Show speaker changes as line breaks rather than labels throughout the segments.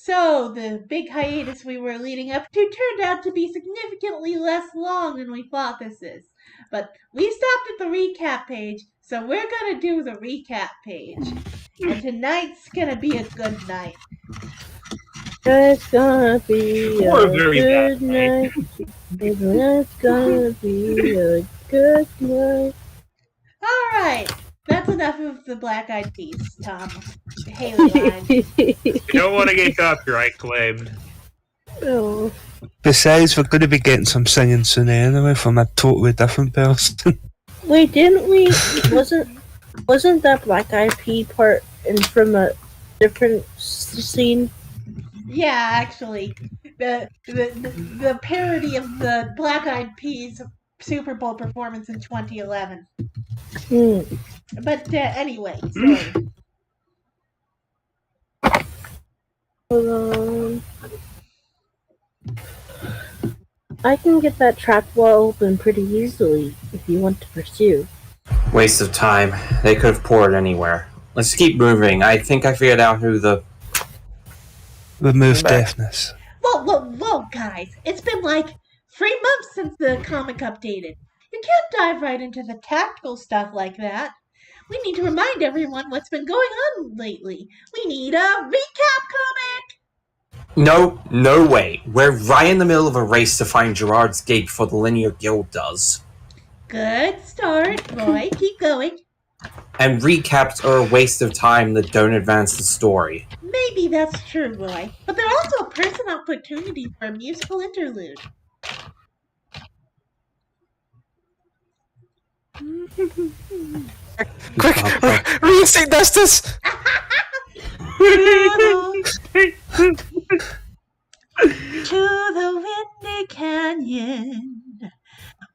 So, the big hiatus we were leading up to turned out to be significantly less long than we thought this is. But we stopped at the recap page, so we're gonna do the recap page. And tonight's gonna be a good night.
It's gonna be
Or
a
a very
good
bad night.
night. It's gonna be a good night.
Alright, that's enough of the Black Eyed Peas, Tom. Haley line.
You don't want to get copyright claimed.
Oh.
Besides, we're going to be getting some singing soon anyway from a totally different person.
Wait, didn't we? Wasn't that Black Eyed Pea part from a different scene?
Yeah, actually, the parody of the Black Eyed Peas Super Bowl performance in 2011. But anyway, sorry.
Hold on. I can get that trap wall open pretty easily if you want to pursue.
Waste of time. They could have poured anywhere. Let's keep moving. I think I figured out who the...
Remove deafness.
Whoa, guys. It's been like 3 months since the comic updated. You can't dive right into the tactical stuff like that. We need to remind everyone what's been going on lately. We need a recap comic!
No way. We're right in the middle of a race to find Gerard's gig before the Linear Guild does.
Good start, Roy. Keep going.
And recaps are a waste of time that don't advance the story.
Maybe that's true, Roy. But they're also a perfect opportunity for a musical interlude.
Quick! Reinstate Dustus!
To the windy canyon,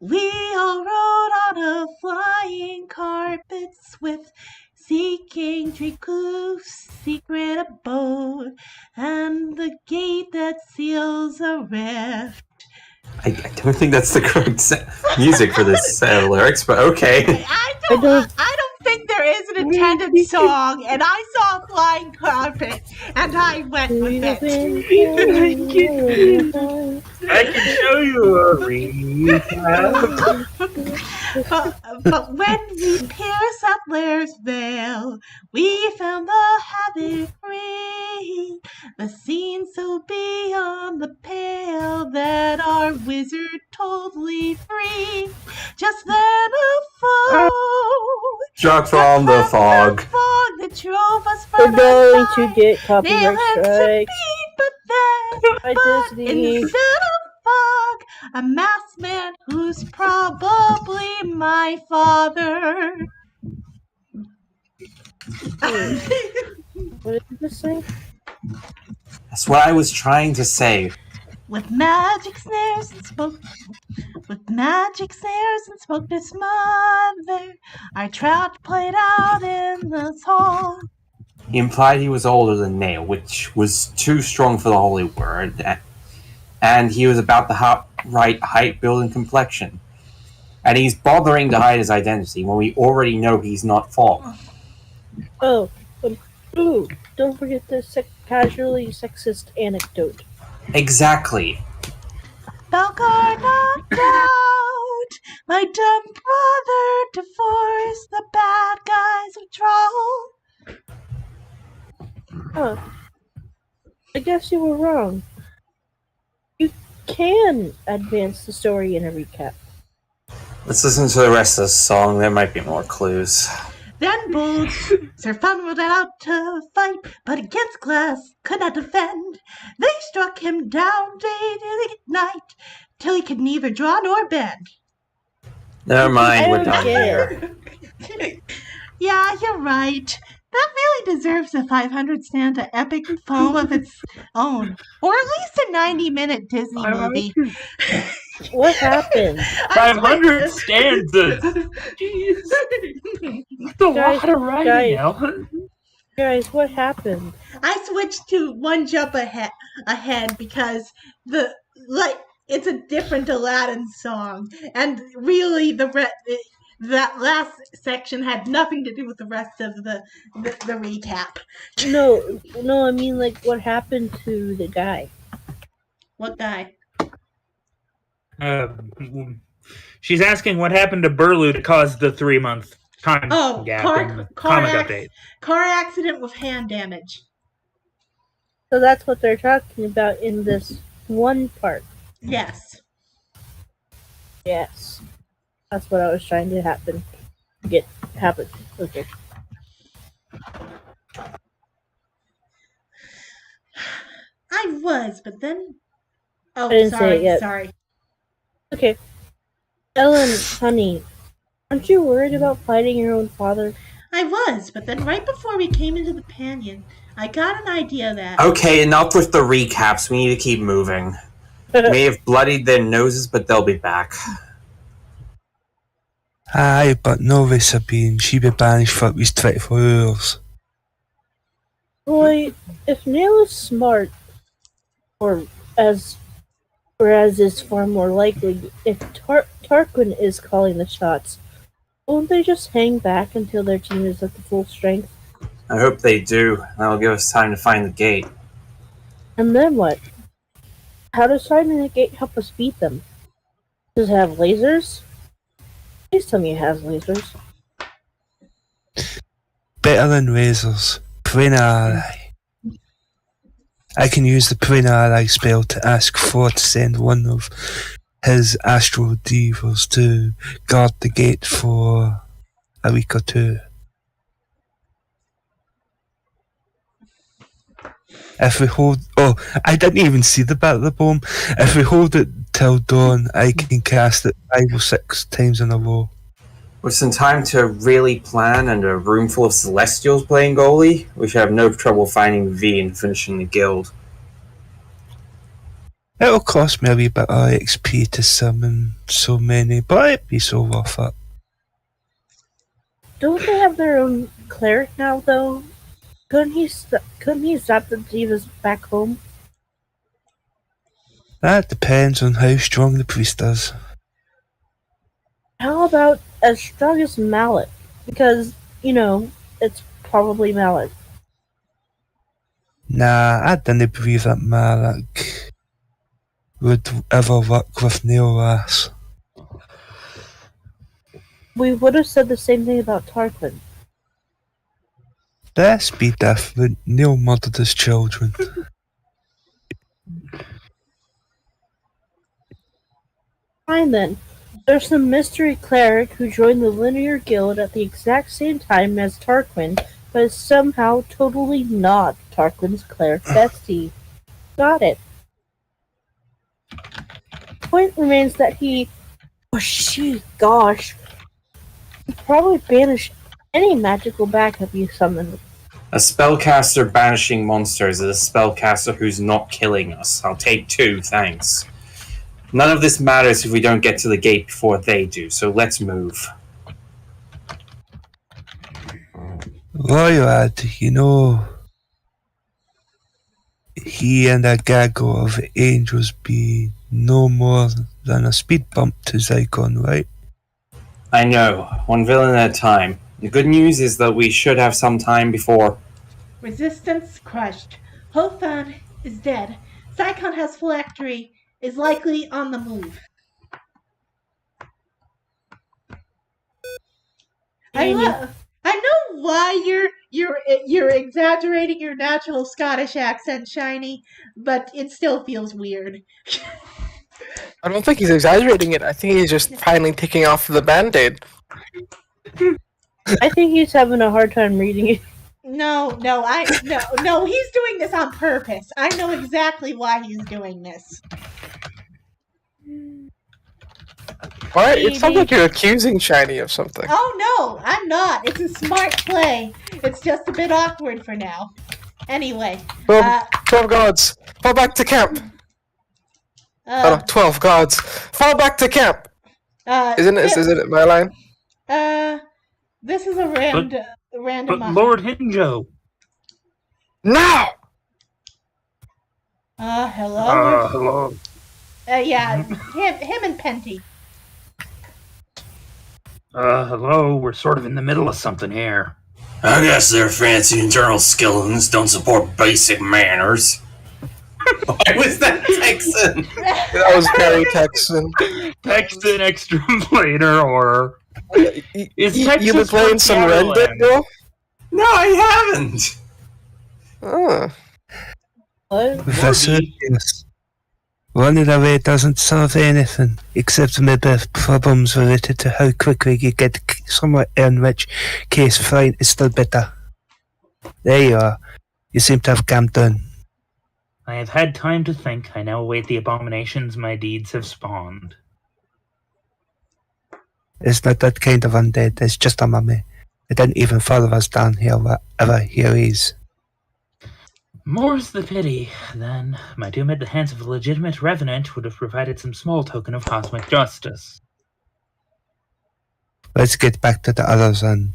we all rode on a flying carpet swift, seeking Dracuf's secret abode, and the gate that seals a rift.
I don't think that's the correct music for this lyrics, but okay.
I don't think there is an intended song, and I saw a flying carpet, and I went with it.
I can show you a recap.
But when we pierced Sutler's Veil, we found the havoc ring, the scene so beyond the pale that our wizard totally free. Just then a foe
Struck from the fog.
that drove us
We're
from
going
the
to
side.
get copyright
Nailed to
strikes.
beat, but
Disney.
instead of fog, a masked man who's probably my father.
What did you just say?
That's what I was trying to say.
With magic snares and smoke to smother, our trout played out in the hall.
He implied he was older than Nail, which was too strong for the holy word, and he was about the right height, build, and complexion. And he's bothering to hide his identity when we already know he's not Fog.
Oh, ooh, don't forget the casually sexist anecdote.
Exactly.
Belgar knocked out my dumb brother to force the bad guys of Troll.
Huh. I guess you were wrong. You can advance the story in a recap.
Let's listen to the rest of the song. There might be more clues.
Then bold Sir Fun rode out to fight, but against glass could not defend. They struck him down day and night, till he could neither draw nor bend.
Never mind,
I
we're
don't
done
get
here.
Yeah, you're right. That really deserves a 500 stanza epic poem of its own, or at least a 90-minute Disney movie.
What happened?
500 stanzas! Jeez. That's a lot of writing now.
Guys, what happened?
I switched to one jump ahead because it's a different Aladdin song, and really That last section had nothing to do with the rest of the recap.
No, I mean, like, what happened to the guy?
What guy?
She's asking what happened to Burlu to cause the 3-month time
Oh,
gap in the comic update.
Car accident with hand damage.
So that's what they're talking about in this one part.
Yes.
Yes. That's what I was trying to happen. Okay.
I was, but then. Oh,
I didn't say it yet.
Sorry.
Okay. Ellen, honey, aren't you worried about fighting your own father?
I was, but then right before we came into the canyon, I got an idea that.
Okay, enough with the recaps. We need to keep moving. May have bloodied their noses, but they'll be back.
Aye, but no Sabine. She be banished for at least 24 hours.
Boy, if Neil is smart, or as is far more likely, if Tarquin is calling the shots, won't they just hang back until their team is at the full strength?
I hope they do. That'll give us time to find the gate.
And then what? How does finding the gate help us beat them? Does it have lasers? Please tell me it has lasers.
Better than razors. Prinari. I can use the Prinari spell to ask Thor to send one of his astral divas to guard the gate for a week or two. If we hold... Oh, I didn't even see the bit of the bomb. If we hold it till dawn, I can cast it 5 or 6 times in a row.
With some time to really plan and a room full of Celestials playing goalie, we should have no trouble finding V and finishing the guild.
It'll cost me a wee bit of XP to summon so many, but it'd be so worth it.
Don't they have their own cleric now, though? Couldn't he zap the divas back home?
That depends on how strong the priest is.
How about as strong as Mallet? Because, it's probably Mallet.
Nah, I didn't believe that Malak would ever work with Neolas.
We would have said the same thing about Tarquin.
This be different. Neil murdered his children.
Fine then. There's some mystery cleric who joined the Linear Guild at the exact same time as Tarquin, but is somehow totally not Tarquin's cleric bestie. Got it. Point remains that he, or she, gosh, probably banished any magical backup you summoned.
A spellcaster banishing monsters is a spellcaster who's not killing us. I'll take 2, thanks. None of this matters if we don't get to the gate before they do, so let's move.
Royad, he and a gaggle of angels be no more than a speed bump to Zygon, right?
I know, one villain at a time. The good news is that we should have some time before...
Resistance crushed. Hothan is dead. Zygon has phylactery, is likely on the move. I know why you're exaggerating your natural Scottish accent, Shiny, but it still feels weird.
I don't think he's exaggerating it. I think he's just finally taking off the Band-Aid.
I think he's having a hard time reading it.
No, he's doing this on purpose. I know exactly why he's doing this.
What? It sounds like you're accusing Shiny of something.
Oh no, I'm not. It's a smart play. It's just a bit awkward for now. Anyway.
12 gods! Fall back to camp! 12 gods! Fall back to camp! Isn't it my line?
This is a random.
But Lord Hinjo.
Now!
Hello.
Hello.
Yeah, him and Penty.
Hello, we're sort of in the middle of something here.
I guess their fancy internal skeletons don't support basic manners. Why was that Texan?
That was very Texan.
Texan exterminator horror. Is
You
Texas
been playing
from
some Red Dead,
Shadowlands?
Bill?
No, I haven't.
Oh.
What?
Professor, yes. Running away doesn't solve anything, except maybe problems related to how quickly you get somewhere in which case flight is still better. There you are. You seem to have calmed down.
I have had time to think. I now await the abominations my deeds have spawned.
It's not that kind of undead, it's just a mummy. It didn't even follow us down here wherever here is.
More's the pity, then. My doom at the hands of a legitimate revenant would have provided some small token of cosmic justice.
Let's get back to the others and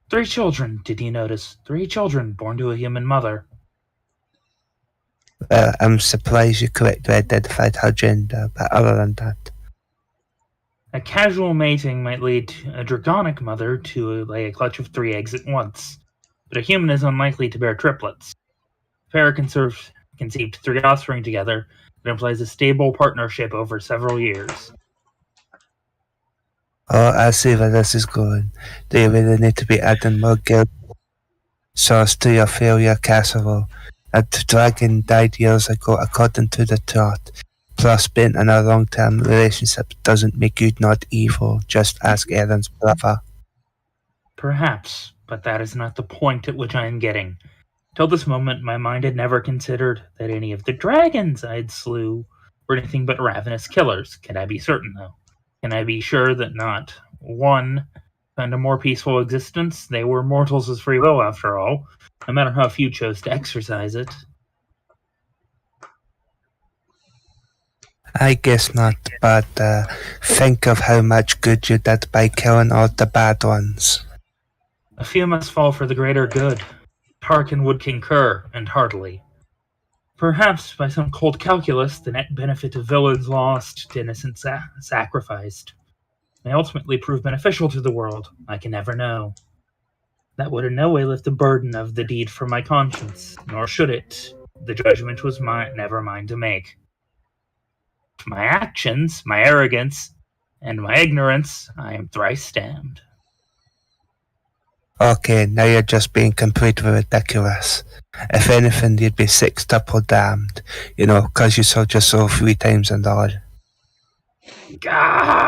3 children, did you notice? 3 children born to a human mother.
I'm surprised you correctly identified her gender, but other than that.
A casual mating might lead a draconic mother to lay a clutch of 3 eggs at once, but a human is unlikely to bear triplets. If pair conceived 3 offspring together, it implies a stable partnership over several years.
Oh, I see where this is going. Do you really need to be adding more guilt sauce to your failure casserole? That dragon died years ago according to the chart. Plus, being in a long-term relationship doesn't make you not evil. Just ask Aaron's brother.
Perhaps, but that is not the point at which I am getting. Till this moment, my mind had never considered that any of the dragons I'd slew were anything but ravenous killers. Can I be certain, though? Can I be sure that not one found a more peaceful existence? They were mortals with free will, after all, no matter how few chose to exercise it.
I guess not, but think of how much good you did by killing all the bad ones.
A few must fall for the greater good. Tarkin would concur, and heartily. Perhaps, by some cold calculus, the net benefit of villains lost to innocents sacrificed may ultimately prove beneficial to the world. I can never know. That would in no way lift the burden of the deed from my conscience, nor should it. The judgment was never mine to make. My actions, my arrogance, and my ignorance, I am thrice damned.
Okay, now you're just being completely ridiculous. If anything, you'd be sextuple damned. You know, 'cause you sold your soul 3 times and all.
Gah!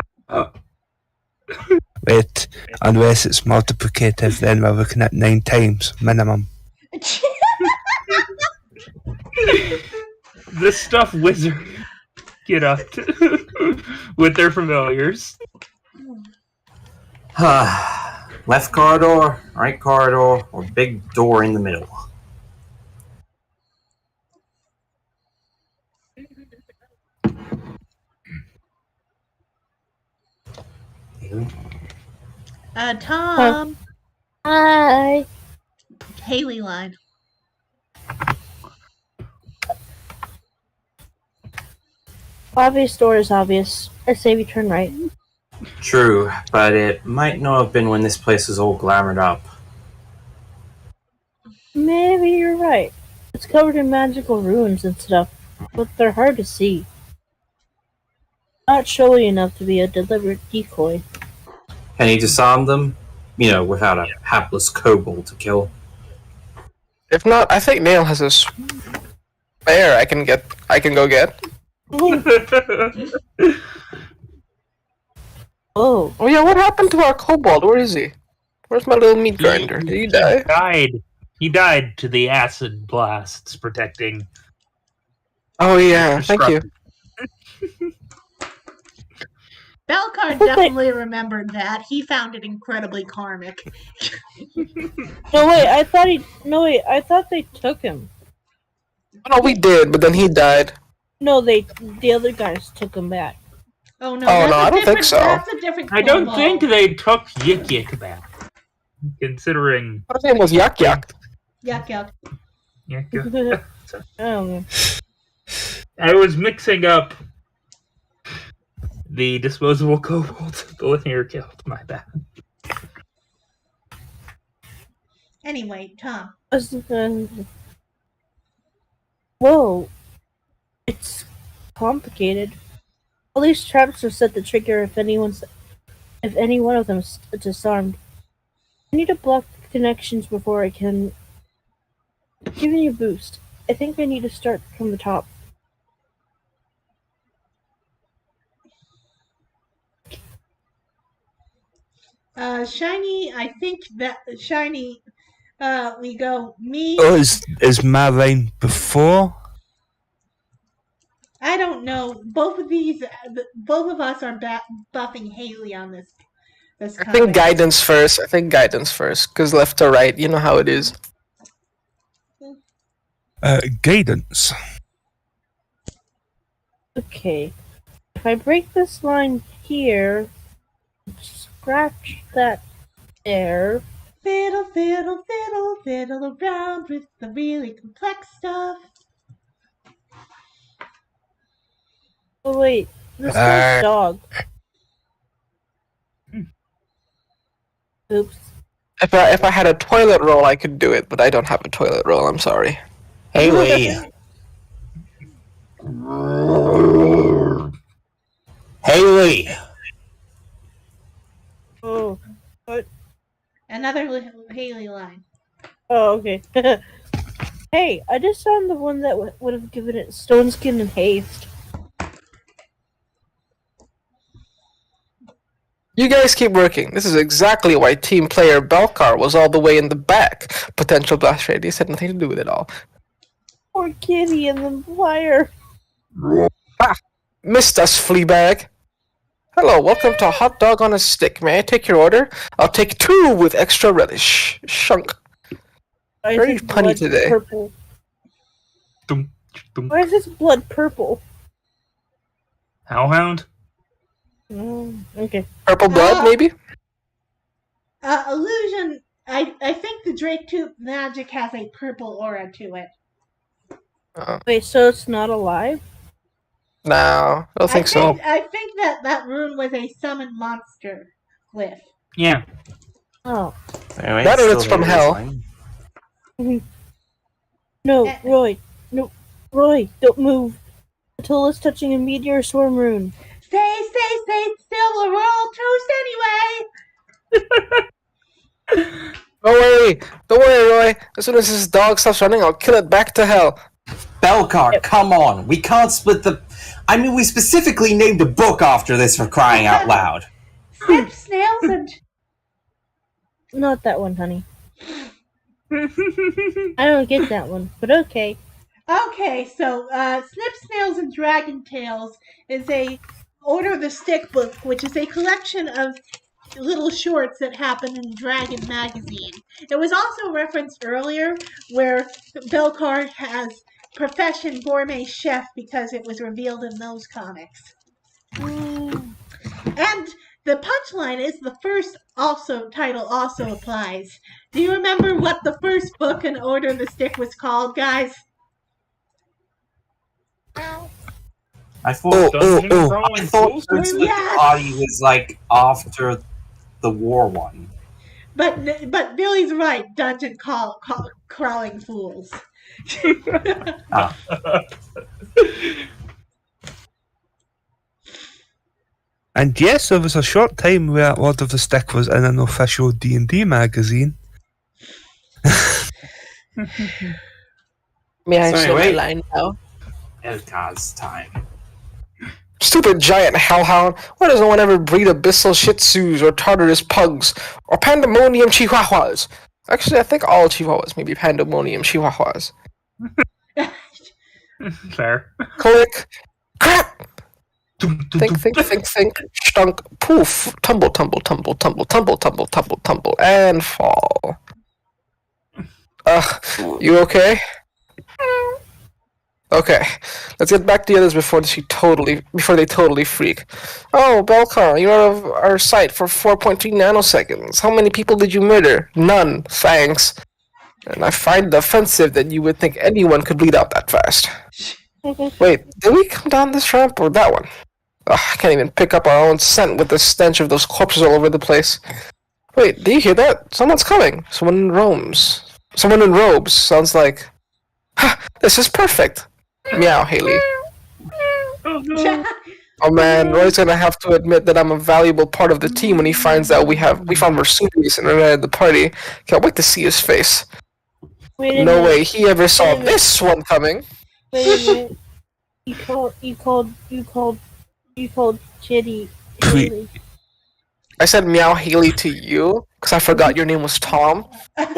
Wait, unless it's multiplicative, then we're looking at 9 times, minimum.
The stuff wizard get up to with their familiars.
Left corridor, right corridor, or big door in the middle?
Tom.
Hi.
Haley line.
Obvious door is obvious. I say we turn right.
True, but it might not have been when this place was all glamored up.
Maybe you're right. It's covered in magical ruins and stuff, but they're hard to see. Not showy enough to be a deliberate decoy.
Can he disarm them? You know, without a hapless kobold to kill.
If not, I think Neil has a spare I can go get.
Oh,
Oh yeah, what happened to our kobold? Where is he? Where's my little meat grinder? Did he die?
He died to the acid blasts protecting.
Oh yeah, thank you.
Belcar definitely remembered that. He found it incredibly karmic.
no wait, I thought they took him.
Oh, no, we did, but then he died.
No, the other guys took him back.
Oh no,
Oh, no, I don't think so.
That's a different
I don't
kobold.
think they took Yik Yik back. Considering
What name was Yak Yak?
Yuck, yuck.
Yik Yik.
Oh,
I was mixing up The disposable kobold. The linear guild. My bad.
Anyway, Tom.
Whoa. It's complicated. All these traps are set to trigger if any one of them is disarmed. I need to block the connections before I can give me a boost. I think I need to start from the top.
Shiny, I think that Shiny, we go me.
Oh, is my line before?
I don't know. Both of us are buffing Haley on this
I
comic.
think guidance first. Because left to right, you know how it is.
Guidance.
Okay. If I break this line here, scratch that there.
Fiddle, fiddle, fiddle, fiddle around with the really complex stuff.
Oh wait, this guy's dog. Oops.
If I had a toilet roll, I could do it, but I don't have a toilet roll. I'm sorry.
Haley. Haley.
Oh. What?
Another Haley line.
Oh, okay. Hey, I just found the one that would have given it stone skin and haste.
You guys keep working. This is exactly why team player Belkar was all the way in the back. Potential blast radius had nothing to do with it all.
Poor kitty and the wire.
Ah! Missed us, Fleabag. Hello, welcome to Hot Dog on a Stick. May I take your order? I'll take 2 with extra relish. Shunk.
Why
Very
is his
punny
blood
today.
Purple?
Dum, dum.
Why is his blood purple?
Hellhound?
Okay.
Purple blood, maybe?
Illusion. I think the Drake Tooth magic has a purple aura to it.
Wait, so it's not alive?
No, I don't think so.
I think that rune was a summoned monster glyph.
Yeah.
Oh.
Anyway,
That or
still
it's from
Haley's
hell.
line.
No, Roy. No, Roy, don't move. Until it's touching a meteor storm rune.
Stay still. We're all toast anyway.
Don't worry, Roy. As soon as this dog stops running, I'll kill it back to hell.
Belkar, come on. We can't split the... I mean, we specifically named a book after this for crying out loud.
Snip, snails, and...
Not that one, honey. I don't get that one, but okay.
Okay, so Snip, Snails, and Dragon Tales is a Order of the Stick book, which is a collection of little shorts that happen in Dragon magazine. It was also referenced earlier where Belkar has profession gourmet chef because it was revealed in those comics. And the punchline is the first title also applies. Do you remember what the first book in Order of the Stick was called, guys?
I thought
Yes!
Body was like after the war one.
But Billy's right. Dungeon crawling fools.
And yes, there was a short time where Lord of the Stick was in an official D&D magazine.
May I
Sorry,
say my
wait.
line now?
Elkar's time.
Stupid giant hellhound. Why does no one ever breed abyssal shih tzus or Tartarus pugs or pandemonium chihuahuas? Actually, I think all chihuahuas may be pandemonium chihuahuas.
Fair.
Click. Crap! Think. Stunk. Poof. Tumble, and fall. You okay? Okay, let's get back to the others before they totally freak. Oh, Belkar, you're out of our sight for 4.3 nanoseconds. How many people did you murder? None, thanks. And I find it offensive that you would think anyone could bleed out that fast. Wait, did we come down this ramp or that one? Ugh, I can't even pick up our own scent with the stench of those corpses all over the place. Wait, do you hear that? Someone's coming. Someone in robes. Someone in robes. Sounds like... Ha! This is perfect! Meow, Haley.
Oh no!
Oh man, Roy's gonna have to admit that I'm a valuable part of the team when he finds out we found Vesuvius and invited the party. Can't wait to see his face.
Wait a
No
minute.
way he ever saw
Wait a minute.
this one coming.
Wait a minute. You called Kitty
Pre-
Haley.
I said meow Haley to you because I forgot your name was Tom.
I'm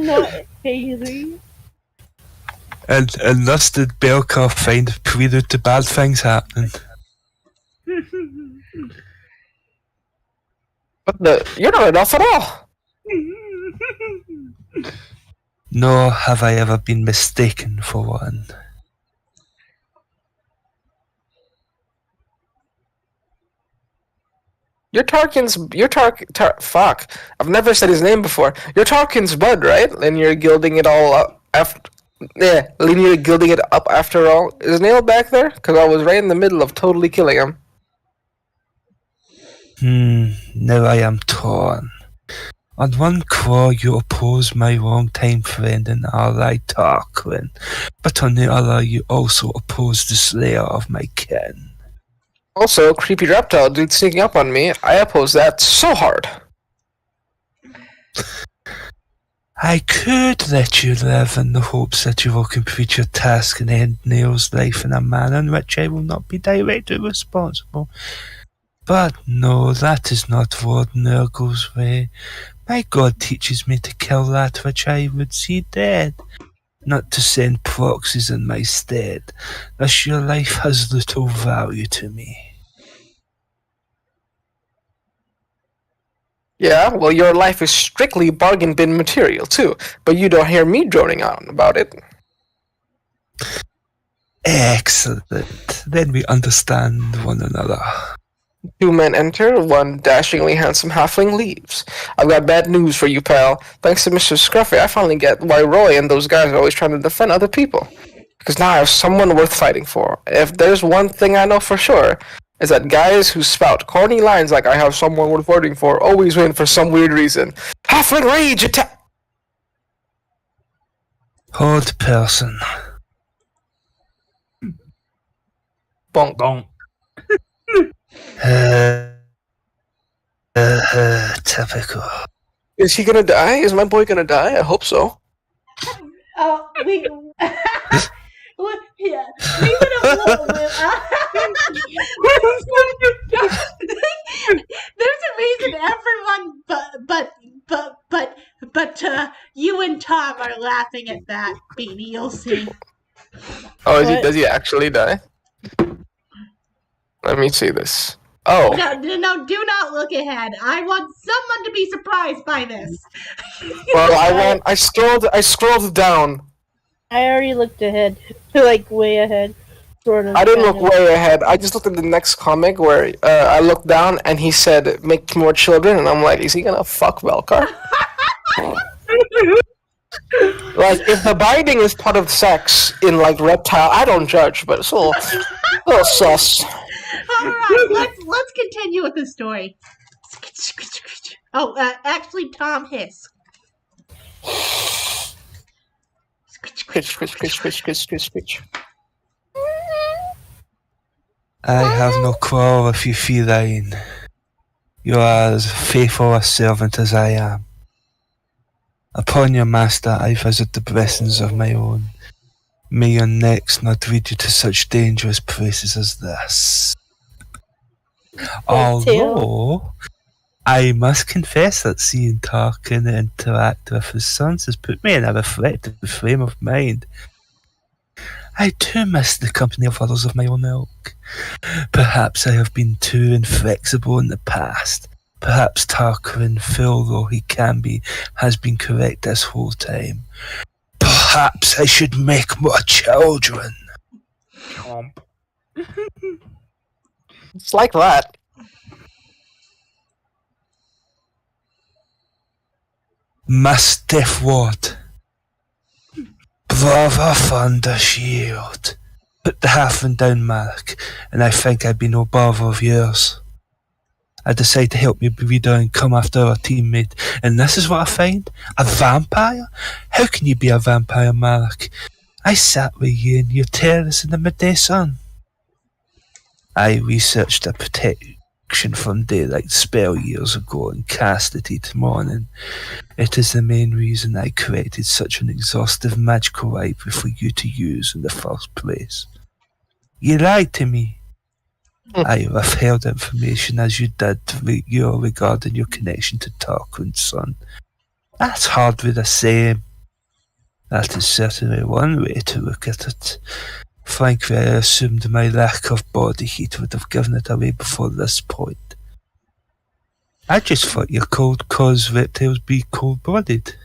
not Haley.
And thus did Belcar find prelude to bad things happening.
But you're not enough at all.
Nor have I ever been mistaken for one.
Fuck. I've never said his name before. You're Tarkin's bud, right? And you're gilding it all up after... Yeah, linear gilding it up after all. Is Neil back there? Because I was right in the middle of totally killing him.
Now I am torn. On one claw you oppose my long-time friend and ally Tarquin, but on the other you also oppose the slayer of my kin.
Also, creepy reptile dude sneaking up on me. I oppose that so hard.
I could let you live in the hopes that you will complete your task and end Neil's life in a manner in which I will not be directly responsible. But no, that is not Lord Nurgle's way. My god teaches me to kill that which I would see dead, not to send proxies in my stead. Thus your life has little value to me.
Yeah, well, your life is strictly bargain bin material, too. But you don't hear me droning on about it.
Excellent. Then we understand one another.
Two men enter, one dashingly handsome halfling leaves. I've got bad news for you, pal. Thanks to Mr. Scruffy, I finally get why Roy and those guys are always trying to defend other people. Because now I have someone worth fighting for. If there's one thing I know for sure, is that guys who spout corny lines like I have someone worth fighting for always win for some weird reason. Halfling rage attack!
Odd person.
Bonk.
Bonk.
Typical.
Is he gonna die? Is my boy gonna die? I hope so.
Oh, we. Yeah, leave it alone. There's a reason everyone, but you and Tom are laughing at that, Beanie. You'll see.
Oh,
What?
does he actually die? Let me see this. Oh.
No, do not look ahead. I want someone to be surprised by this.
Well, I scrolled down.
I already looked ahead, like way ahead, sort of.
I didn't look
kind of.
way ahead. I just looked at the next comic where I looked down and he said, "Make more children," and I'm like, "Is he gonna fuck Velkar?" Like, if the biting is part of sex in like reptile, I don't judge, but it's a little sus.
All right, let's continue with the story. Oh, actually, Tom hiss.
Scritch.
I have no quarrel with you, feline. You are as faithful a servant as I am. Upon your master I visit the blessings of my own. May your necks not lead you to such dangerous places as this. Although, I must confess that seeing Tarkin interact with his sons has put me in a reflective frame of mind. I too miss the company of others of my own ilk. Perhaps I have been too inflexible in the past. Perhaps Tarquin, fool though he can be, has been correct this whole time. Perhaps I should make more children.
Chomp.
It's like that.
Mastiff Ward. Brother Thunder Shield. Put the halfling down, Mark, and I think I'd be no bother of yours. I decide to help your breeder and come after our teammate, and this is what I find: a vampire? How can you be a vampire, Mark? I sat with you in your terrace in the midday sun. I researched a protection from daylight spell years ago and cast it each morning. It is the main reason I created such an exhaustive magical library for you to use in the first place. You lied to me. I withheld information as you did regarding your connection to Tarquin's son. That's hardly the same. That is certainly one way to look at it. Frankly, I assumed my lack of body heat would have given it away before this point. I just thought you're cold cause reptiles be cold-blooded.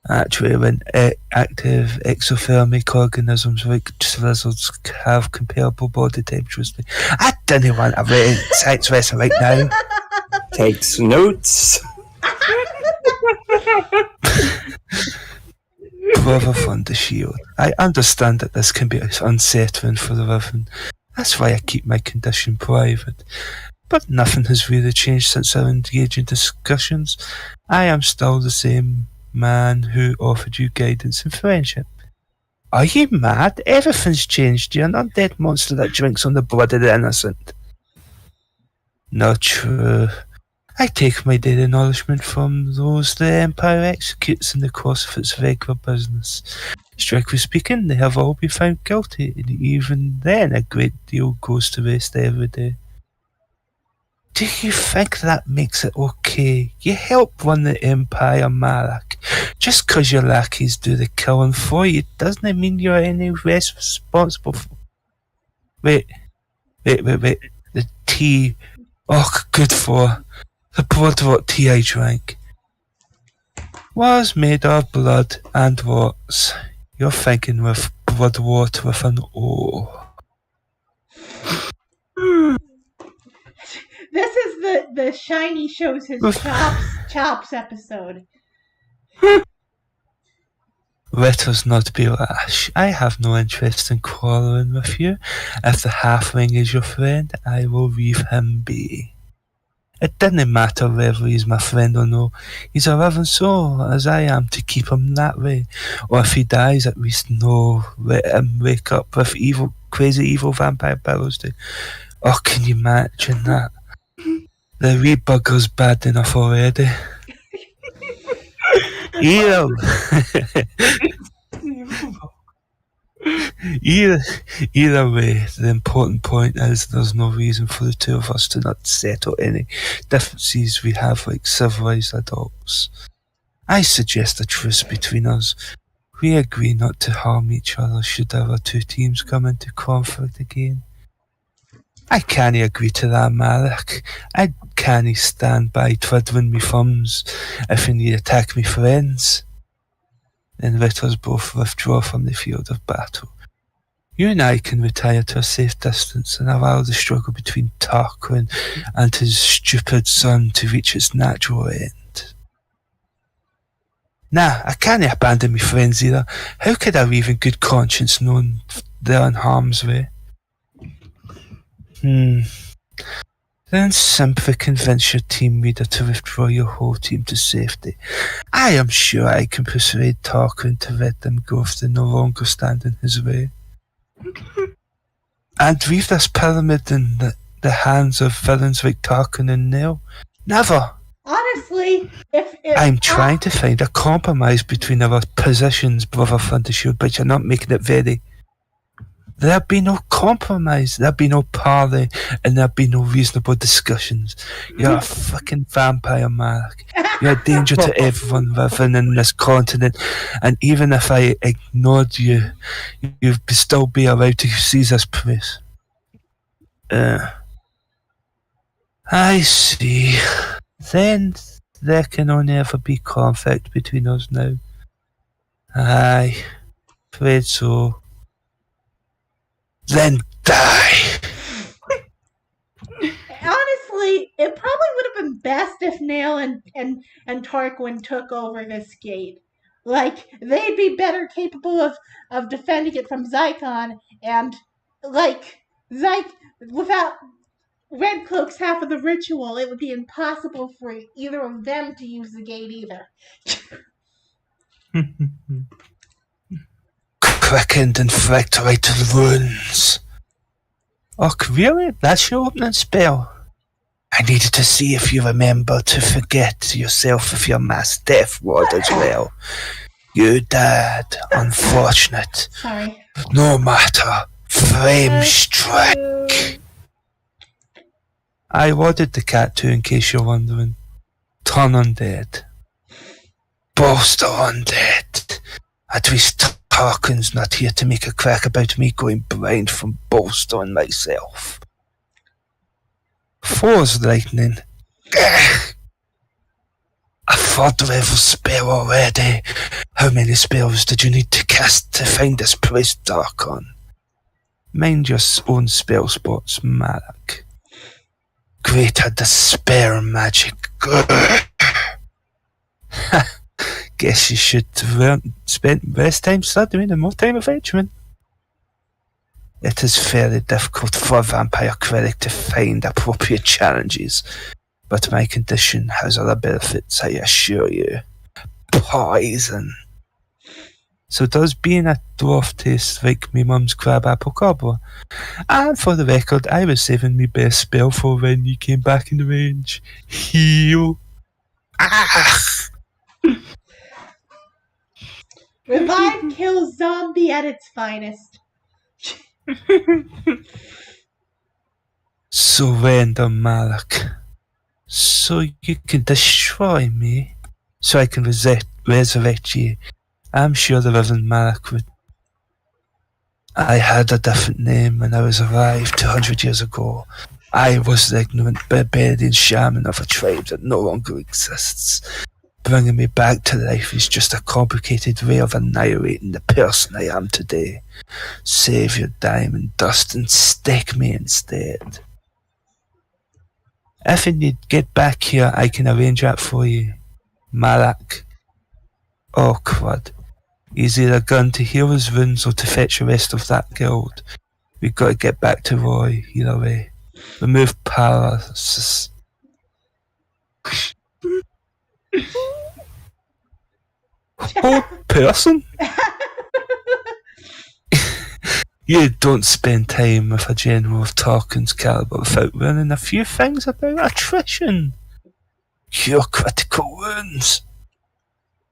Actually, when active exothermic organisms like lizards have comparable body temperatures, I didn't want to read science lesson right now.
Takes notes.
Brother von the Shield, I understand that this can be unsettling for the living. That's why I keep my condition private. But nothing has really changed since our engaging discussions. I am still the same man who offered you guidance and friendship. Are you mad? Everything's changed. You're an undead monster that drinks on the blood of the innocent. Not true. I take my daily nourishment from those the Empire executes in the course of its regular business. Strictly speaking, they have all been found guilty, and even then a great deal goes to waste every day. Do you think that makes it okay? You help run the Empire, Malak. Just 'cause your lackeys do the killing for you doesn't mean you're any less responsible for... Wait. The tea... Oh, good for... The blood what tea I drank was made of blood and warts. You're thinking with blood water with an O.
This is the shiny shows his chops episode.
Let us not be rash. I have no interest in quarrelling with you. If the halfling is your friend, I will leave him be. It didn't matter whether he's my friend or no. He's a living soul, as I am, to keep him that way. Or if he dies, at least no, let him wake up with crazy evil vampire powers too. Oh, can you imagine that? The wee bugger's bad enough already. Either way, the important point is there's no reason for the two of us to not settle any differences we have like civilized adults. I suggest a truce between us. We agree not to harm each other should our two teams come into conflict again. I can't agree to that, Malak. I can't stand by twiddling me thumbs if you need to attack me friends. Then let us both withdraw from the field of battle. You and I can retire to a safe distance and allow the struggle between Tarquin and his stupid son to reach its natural end. Nah, I can't abandon me friends either. How could I leave in good conscience knowing they're in harm's way? Then simply convince your team leader to withdraw your whole team to safety. I am sure I can persuade Tarquin to let them go if they no longer stand in his way. And leave this pyramid in the hands of villains like Tarquin and Nell? Never!
Honestly, if
I'm trying to find a compromise between our positions, Brother Thundershield, but you're not making it very... There'd be no compromise, there'd be no parley, and there'd be no reasonable discussions. You're a fucking vampire, Mark. You're a danger to everyone living in this continent, and even if I ignored you, you'd still be allowed to seize this place. I see. Then there can only ever be conflict between us now. Aye, afraid so. Then die!
honestly, it probably would have been best if Nail and Tarquin took over this gate. Like, they'd be better capable of defending it from Zycon, and, like, without Red Cloak's half of the ritual, it would be impossible for either of them to use the gate either.
Quickened and flicked right to the runes. Oh, really? That's your opening spell? I needed to see if you remember to forget yourself of your mass death ward as well. You did. Unfortunate.
Sorry.
No matter. Flame strike. I warded the cat too, in case you're wondering. Turn undead. Bolster undead. At least Tarkin's not here to make a crack about me going blind from bolstering myself. 4's lightning. A 3rd level spell already. How many spells did you need to cast to find this place, Darkon? Mind your own spell spots, Malak. Greater despair magic. Guess you should have spent less time studying and more time adventuring. It is fairly difficult for a vampire cleric to find appropriate challenges, but my condition has other benefits, I assure you. Poison. So does being a dwarf taste like me mum's crab apple cobbler? And for the record, I was saving me best spell for when you came back in the range. Heal. Ah!
Revive kills zombie at its finest.
Surrender, Malak. So you can destroy me, so I can resurrect you. I'm sure the Reverend Malak would. I had a different name when I was arrived 200 years ago. I was the ignorant barbarian shaman of a tribe that no longer exists. Bringing me back to life is just a complicated way of annihilating the person I am today. Save your diamond dust and stake me instead. If you need get back here, I can arrange that for you. Malak. Oh, crud. He's either gone to heal his wounds or to fetch the rest of that guild. We've got to get back to Roy, either way. Remove paralysis. Oh, person? You don't spend time with a general of Tarkin's caliber without learning a few things about attrition. Cure critical wounds.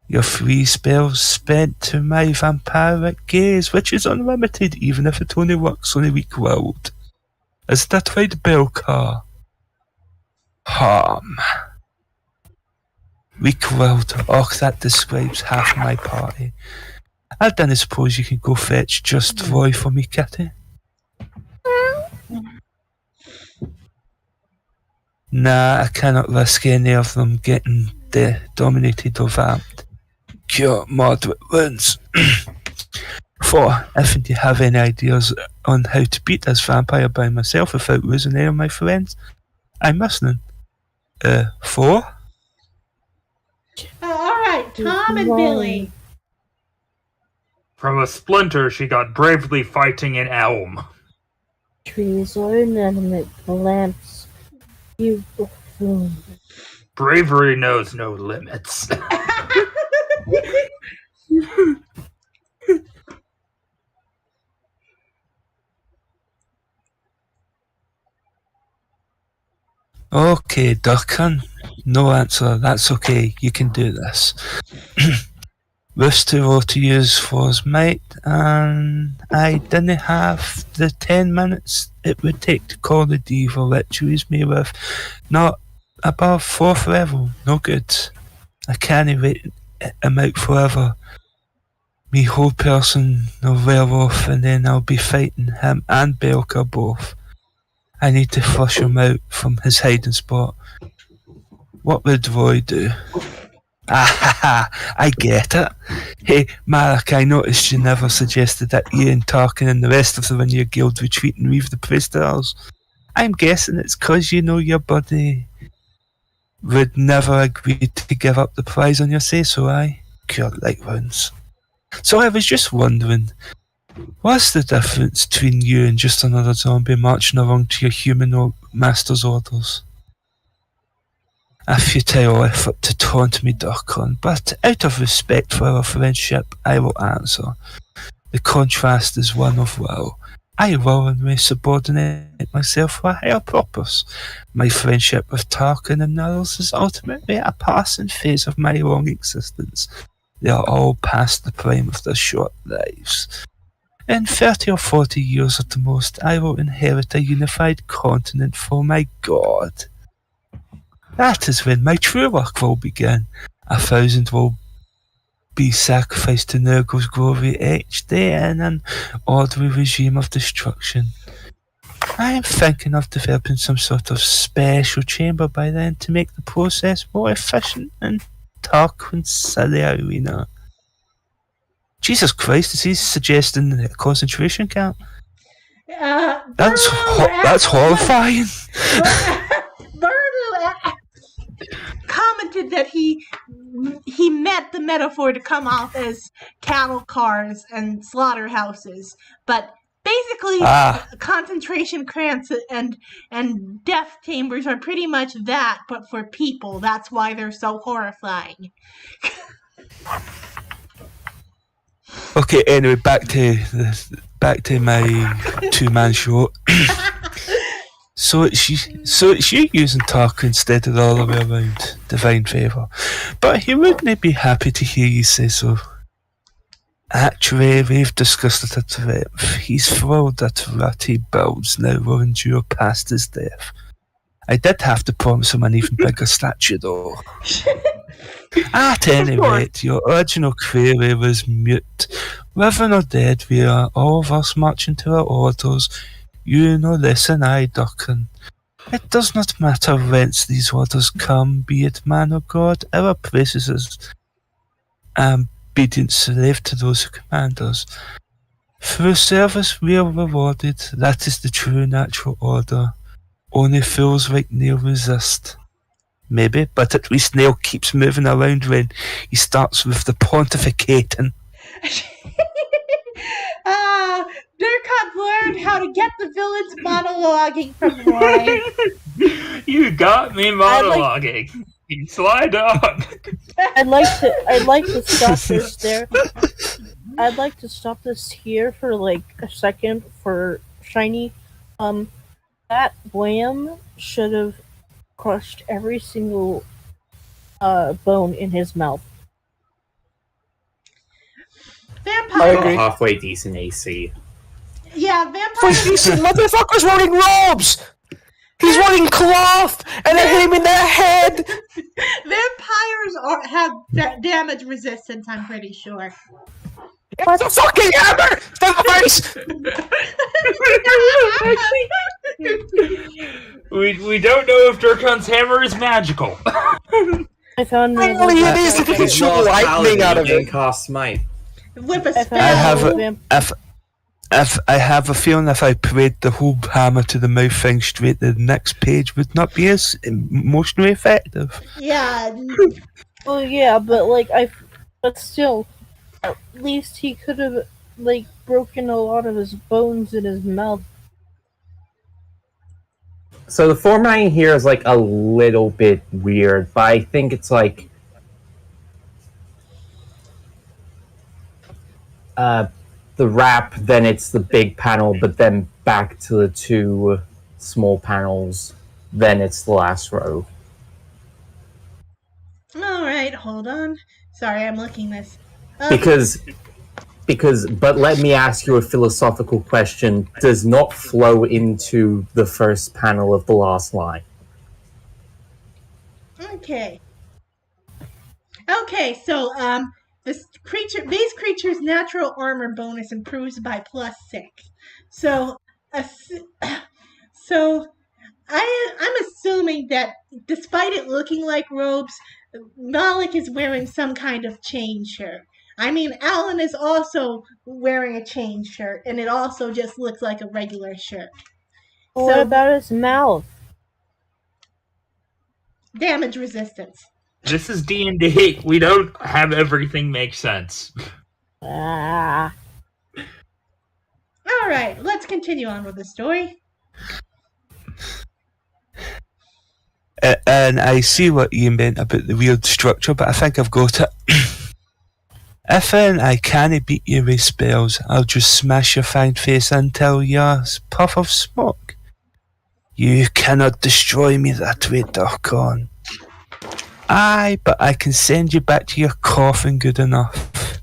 Your 3 spells spent to my vampiric gaze, which is unlimited even if it only works on a weak world. Is that right, Belcar? Harm. Weak world. Oh, that describes half my party. I don't suppose you can go fetch just Roy for me, Kitty? Nah, I cannot risk any of them getting dominated or vamped. Cure moderate wounds. 4. If you have any ideas on how to beat this vampire by myself without losing any of my friends, I'm listening. 4?
Alright, Tom and Billy.
From a splinter she got bravely fighting in Elm.
Trees are inanimate plants. You buffoon.
Bravery knows no limits.
Okay, Durkan. No answer. That's okay. You can do this. Rooster roll to use for his might, and I didn't have the 10 minutes it would take to call the diva rituals me with. Not above 4th level. No good. I can't wait him out forever. Me whole person will wear off, and then I'll be fighting him and Belka both. I need to flush him out from his hiding spot. What would Roy do? Ah, I get it. Hey, Marek, I noticed you never suggested that you and Tarkin and the rest of the Linear Guild retreat and leave the place to ours. I'm guessing it's 'cause you know your buddy would never agree to give up the prize on your say-so, aye? cure light wounds. So I was just wondering, what's the difference between you and just another zombie marching along to your human master's orders? A futile effort to taunt me, Durkon, but out of respect for our friendship, I will answer. The contrast is one of will. I willingly subordinate myself for a higher purpose. My friendship with Tarkin and others is ultimately a passing phase of my long existence. They are all past the prime of their short lives. In 30 or 40 years at the most, I will inherit a unified continent for my god. That is when my true work will begin. 1,000 will be sacrificed to Nurgle's glory each day in an orderly regime of destruction. I am thinking of developing some sort of special chamber by then to make the process more efficient in Tarquin's silly arena. Jesus Christ, is he suggesting a concentration camp? That's horrifying.
Birdo commented that he meant the metaphor to come off as cattle cars and slaughterhouses, but basically concentration camps and death chambers are pretty much that, but for people. That's why they're so horrifying.
Okay, anyway, back to my two-man show. So it's you using Tarkin instead of the other way around, divine favour. But he wouldn't be happy to hear you say so. Actually, we've discussed it at length. He's thrilled that Ratty builds now will endure past his death. I did have to promise him an even bigger statue, though. At any rate, your original query was mute. Living or dead, we are all of us marching to our orders. You know this and I, Durkan. It does not matter whence these orders come, be it man or god, our praises is obedient slave to those who command us. Through service we are rewarded, that is the true natural order. Only fools like Neil resist. Maybe, but at least Neil keeps moving around when he starts with the pontificating.
Durkot learned how to get the villains monologuing from Roy.
You got me monologuing. You sly dog.
I'd like to stop this there. I'd like to stop this here for like a second for Shiny. That Blam should have crushed every single bone in his mouth.
Vampire.
Halfway decent AC.
Yeah,
For
vampires.
decent motherfucker's wearing robes! He's wearing cloth! And I hit him in the head!
Vampires have damage resistance, I'm pretty sure.
It's a fucking hammer! To the face!
We don't know if Durkan's hammer is magical.
I found
Finally it is if you can shoot lightning out of it.
Cast smite.
With a
I
spell.
I have a feeling if I played the whole hammer to the mouth thing straight to the next page would not be as emotionally effective.
Yeah.
Well, yeah, but still, at least he could have like broken a lot of his bones in his mouth.
So the formatting here is like a little bit weird, but I think it's like the wrap, then it's the big panel, but then back to the two small panels, then it's the last row.
Alright, hold on. Sorry, I'm looking this up.
Because, but let me ask you a philosophical question. Does not flow into the first panel of the last line.
Okay, so base creature's natural armor bonus improves by +6. So I'm assuming that despite it looking like robes, Malik is wearing some kind of chain shirt. I mean, Alan is also wearing a chain shirt, and it also just looks like a regular shirt.
What about his mouth?
Damage resistance.
This is D&D. We don't have everything make sense.
Ah.
All right, let's continue on with the story.
And I see what you meant about the weird structure, but I think I've got it. If I can't beat you with spells, I'll just smash your fine face until you're a puff of smoke. You cannot destroy me that way, Darkon. Aye, but I can send you back to your coffin good enough.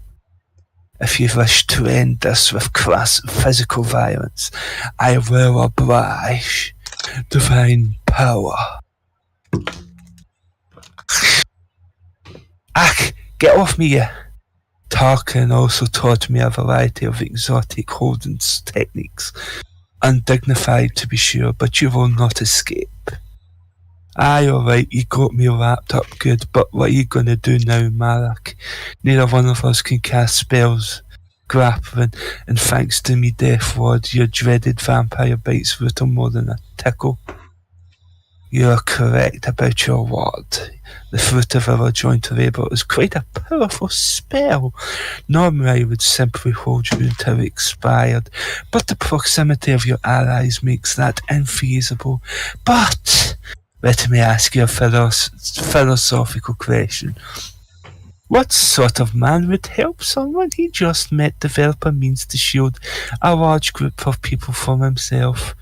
If you wish to end this with crass physical violence, I will oblige. Divine power. Ach, get off me, you. Tarkin also taught me a variety of exotic holding techniques. Undignified to be sure, but you will not escape. Aye, alright, you got me wrapped up good, but what are you gonna do now, Malak? Neither one of us can cast spells, grappling, and thanks to me death ward, your dreaded vampire bites little more than a tickle. You're correct about your word. The fruit of our joint labour is quite a powerful spell. Normally I would simply hold you until it expired, but the proximity of your allies makes that infeasible. But let me ask you a philosophical question. What sort of man would help someone he just met develop a means to shield a large group of people from himself?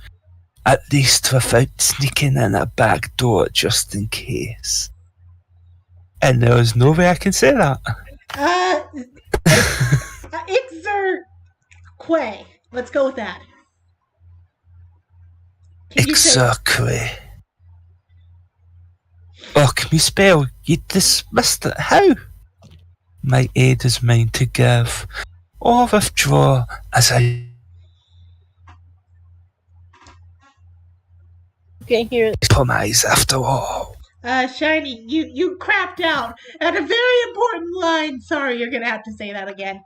At least without sneaking in a back door just in case. And there is no way I can say that.
Exerque. Let's go with that. Can you say
Exerque. Oh, can you spell? You dismissed it. How? My aid is mine to give, or withdraw as I
Can't hear it.
compromise after all.
Shiny, you crapped out at a very important line. Sorry, you're gonna have to say that again.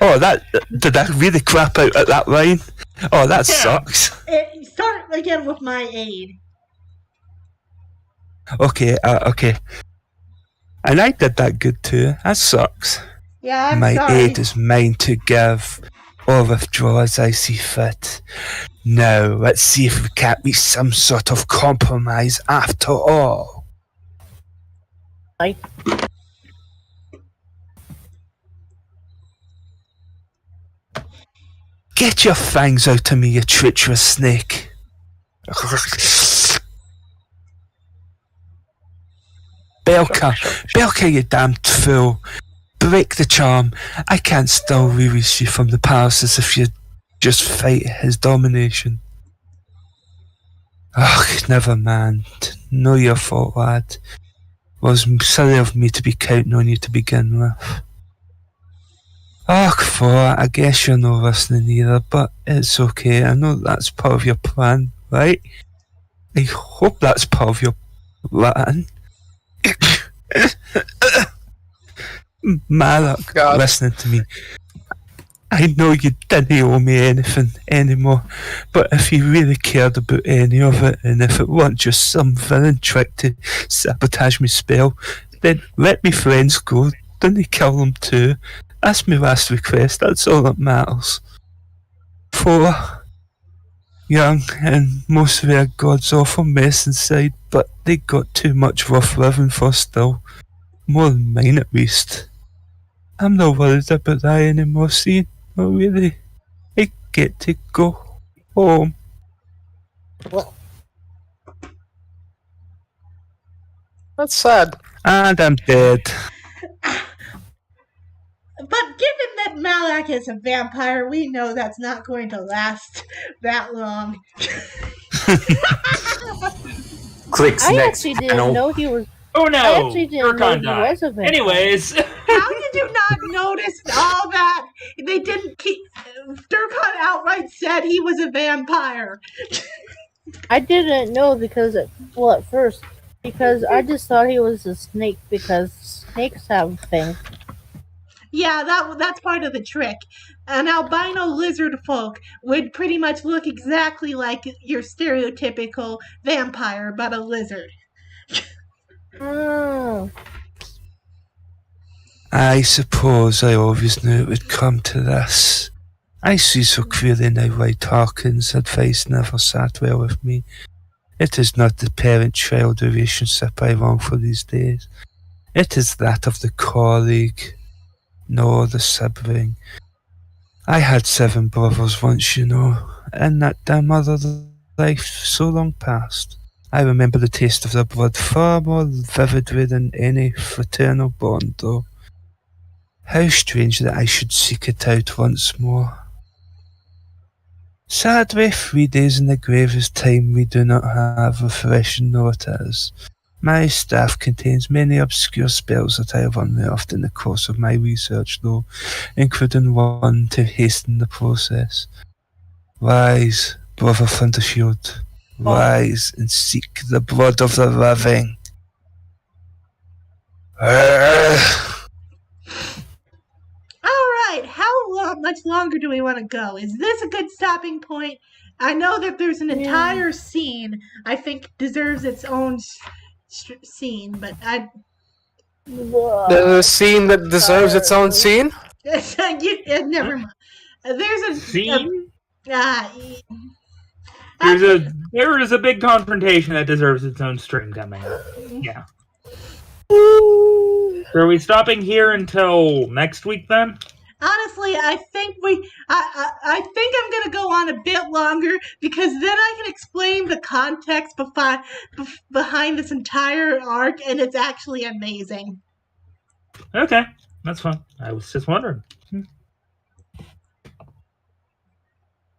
Oh, did I really crap out at that line? Oh, that sucks.
Start again with my aid.
Okay. And I did that good too. That sucks.
Yeah, I'm
My
sorry.
aid is mine to give, or withdraw as I see fit. Now, let's see if we can't reach some sort of compromise after all.
Like,
Get your fangs out of me, you treacherous snake. Belka, you damned fool. Break the charm. I can't still release you from the palaces if you just fight his domination. Ugh, never mind. No your fault, lad. Was silly of me to be counting on you to begin with. Ugh, I guess you're not listening either, but it's okay. I know that's part of your plan, right? I hope that's part of your plan. Malak, listening to me. I know you didn't owe me anything anymore, but if you really cared about any of it, and if it wasn't just some villain trick to sabotage my spell, then let me friends go. Don't kill them too. That's my last request, that's all that matters. 4. Young, and most of their god's awful mess inside, but they got too much rough living for still. More than mine at least. I'm not worried about that anymore, see? Not really. I get to go home.
well,
That's sad.
And I'm dead.
But given that Malak is a vampire, we know that's not going to last that long.
Clicks
I
next
actually
panel.
didn't know he was.
Oh no!
I actually didn't know
Urkon
he
died.
was a vampire.
Anyways,
How did you not notice all that? They didn't keep. Durkon outright said he was a vampire.
I didn't know because at first because I just thought he was a snake because snakes have things.
Yeah, that's part of the trick. An albino lizard folk would pretty much look exactly like your stereotypical vampire, but a lizard.
Oh.
I suppose I always knew it would come to this. I see so clearly now why Tarkin's advice never sat well with me. It is not the parent-child relationship I long for these days. It is that of the colleague, nor the sibling. I had 7 brothers once, in that dim other life so long past. I remember the taste of their blood far more vividly than any fraternal bond, though. How strange that I should seek it out once more. Sadly, 3 days in the grave is time we do not have refreshing though it is. My staff contains many obscure spells that I have unearthed in the course of my research, though, including one to hasten the process. Rise, brother Thundershield. Rise and seek the blood of the living.
Alright, how much longer do we want to go? Is this a good stopping point? I know that there's an entire scene I think deserves its own scene, but
The scene that deserves its own scene?
never mind. There's a
Scene?
uh,
There is a big confrontation that deserves its own stream coming up. Yeah. So are we stopping here until next week then?
honestly, I think I think I'm gonna go on a bit longer because then I can explain the context behind this entire arc, and it's actually amazing.
Okay, that's fine. I was just wondering.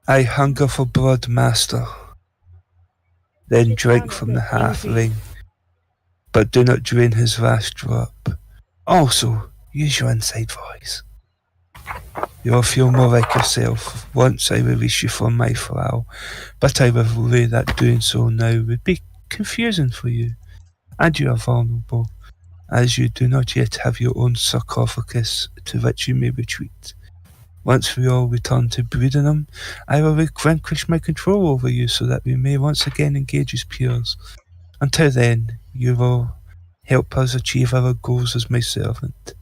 I hunger for blood, master. Then drink from the halfling, but do not drain his last drop. Also, use your inside voice. You'll feel more like yourself once I release you from my thrall, but I worry that doing so now would be confusing for you, and you are vulnerable, as you do not yet have your own sarcophagus to which you may retreat. Once we all return to Breedenham, I will relinquish my control over you so that we may once again engage as peers. Until then, you will help us achieve our goals as my servant.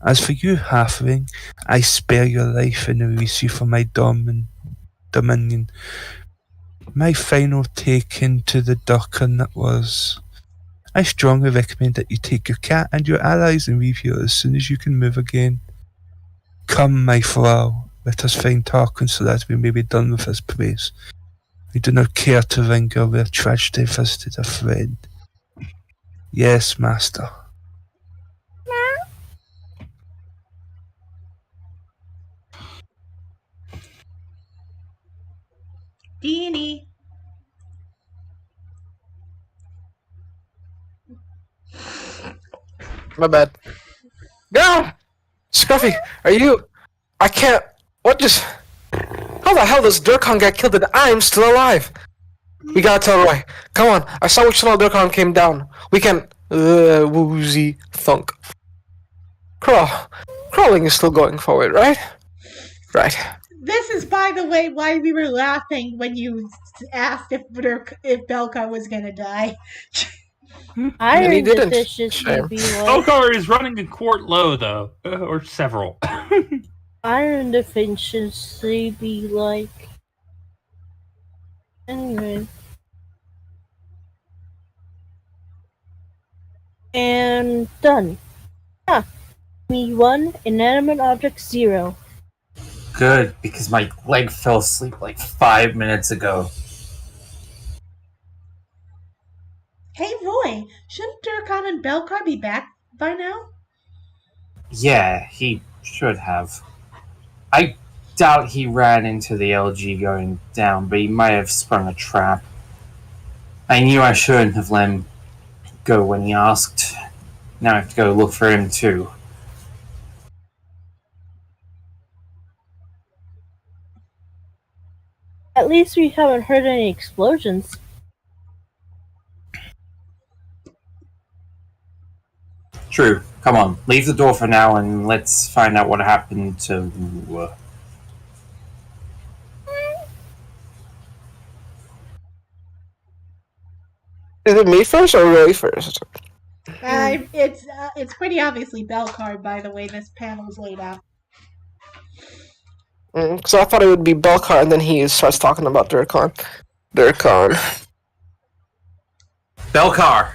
As for you, halfling, I spare your life and release you from my dominion. My final take into the Durkan that was. I strongly recommend that you take your cat and your allies and leave here as soon as you can move again. Come, my thrall, let us find Tarkin so that we may be done with this place. We do not care to linger where tragedy visited a friend. Yes, master.
Deanie.
My bad. No! Scruffy, are you... I can't... What just... How the hell does Durkon get killed and I'm still alive? We gotta tell Roy. Come on, I saw which tunnel Durkon came down. We can... woozy thunk. Crawling is still going forward, right? Right.
This is, by the way, why we were laughing when you asked if Belka was gonna die.
And he
Iron
didn't.
deficiency
Shame.
be like
Okar is running a court low, though. Or several.
iron deficiency be like. Anyway. And done. Me 1, inanimate object 0.
Good, because my leg fell asleep like 5 minutes ago.
Hey, Roy, shouldn't Durkan and Belkar be back by now?
Yeah, he should have. I doubt he ran into the LG going down, but he might have sprung a trap. I knew I shouldn't have let him go when he asked. Now I have to go look for him too.
At least we haven't heard any explosions.
True. Come on, leave the door for now and let's find out what happened to...
Is it me first or Roy first?
It's pretty obviously Belcard by the way this panel's laid out.
So I thought it would be Belcar, and then he starts talking about Durkon. Durkon.
Belcar!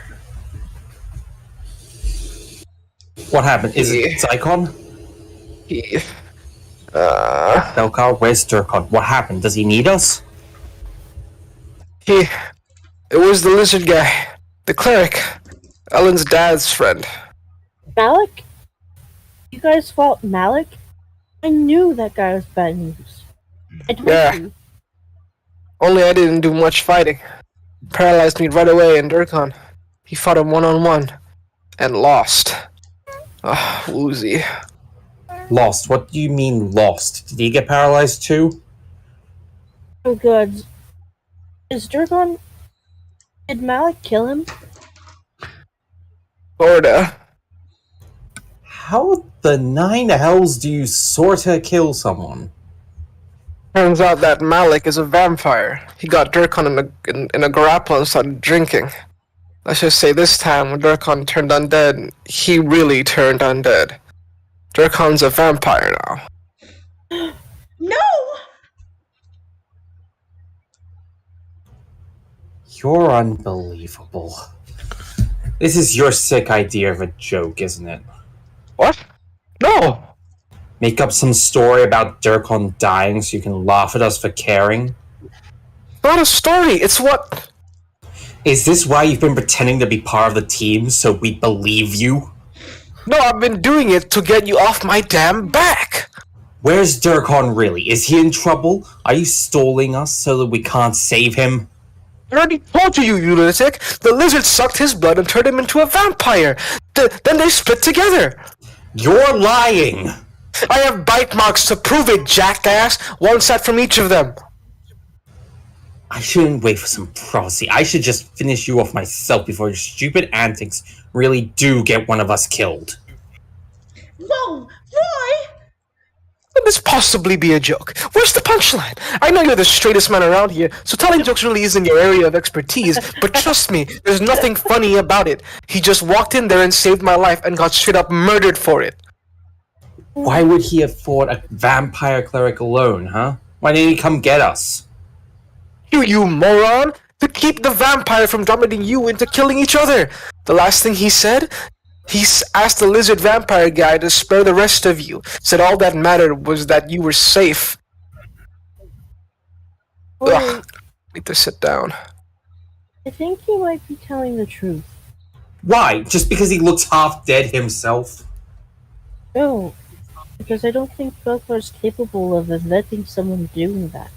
What happened? Is it Zycon? Belcar, where's Durkon? What happened? Does he need us?
It was the lizard guy. The cleric. Ellen's dad's friend.
Malik? You guys fought Malik? I knew that guy was bad news. I told you.
Only I didn't do much fighting. Paralyzed me right away in Durkon. He fought him one-on-one. And lost. Woozy.
Lost? What do you mean lost? Did he get paralyzed too?
Oh god. Is Durkon... Did Malik kill him?
Sorta.
How the nine hells do you sorta kill someone?
Turns out that Malik is a vampire. He got Durkon in a grapple and started drinking. Let's just say this time when Durkon turned undead, he really turned undead. Durkon's a vampire now.
No!
You're unbelievable. This is your sick idea of a joke, isn't it?
What? No!
Make up some story about Durkon dying so you can laugh at us for caring?
Not a story, it's what...
Is this why you've been pretending to be part of the team, so we believe you?
No, I've been doing it to get you off my damn back!
Where's Durkon really? Is he in trouble? Are you stalling us so that we can't save him?
I already told you, you lunatic! The lizard sucked his blood and turned him into a vampire! Then they split together!
You're lying!
I have bite marks to prove it, jackass! One set from each of them!
I shouldn't wait for some prophecy. I should just finish you off myself before your stupid antics really do get one of us killed.
Whoa! Roy!
Could this possibly be a joke? Where's the punchline? I know you're the straightest man around here, so telling jokes really isn't your area of expertise, but trust me, there's nothing funny about it. He just walked in there and saved my life and got straight up murdered for it.
Why would he have fought a vampire cleric alone, huh? Why didn't he come get us?
You moron! To keep the vampire from dominating you into killing each other! The last thing he said? He asked the lizard vampire guy to spare the rest of you. Said all that mattered was that you were safe. Ugh. Need to sit down.
I think he might be telling the truth.
Why? Just because he looks half dead himself?
No, because I don't think Belcar's capable of inventing someone doing that.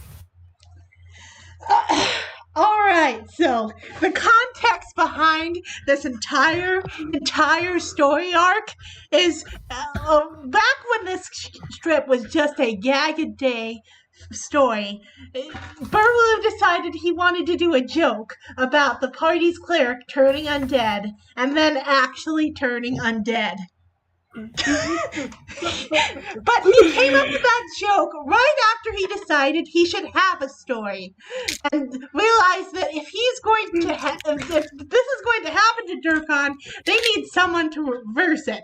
Alright, so the context behind this entire story arc is back when this strip was just a gag-a-day story, Burlew decided he wanted to do a joke about the party's cleric turning undead and then actually turning undead. But he came up with that joke right after he decided he should have a story, and realized that if he's going to if this is going to happen to Durkon, they need someone to reverse it.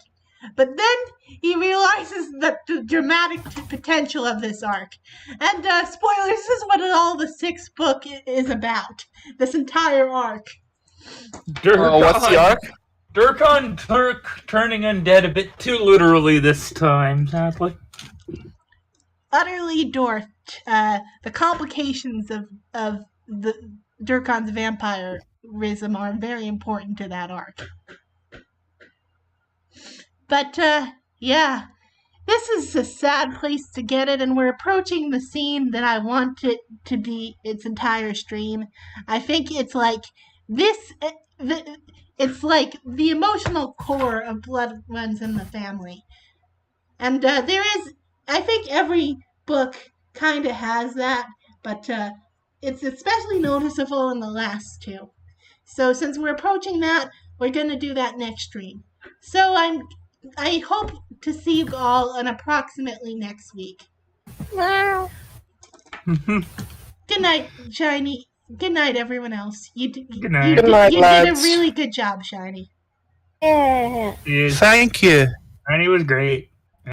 But then he realizes the dramatic potential of this arc, and spoilers, this is what all the sixth book is about. This entire arc.
What's the arc?
Durkon turning undead a bit too literally this time, sadly.
Utterly dwarfed. The complications of the Durkon's vampirism are very important to that arc. But, yeah, this is a sad place to get it, and we're approaching the scene that I want it to be its entire stream. I think it's like this... It's like the emotional core of Blood Runs in the Family. And there is, I think every book kind of has that, but it's especially noticeable in the last two. So since we're approaching that, we're going to do that next stream. So I hope to see you all on approximately next week. Good night, Shiny. Good night, everyone else.
Good night.
Good night,
you did a
lads.
really good job, Shiny.
Yeah.
He is,
Thank you.
and he was great.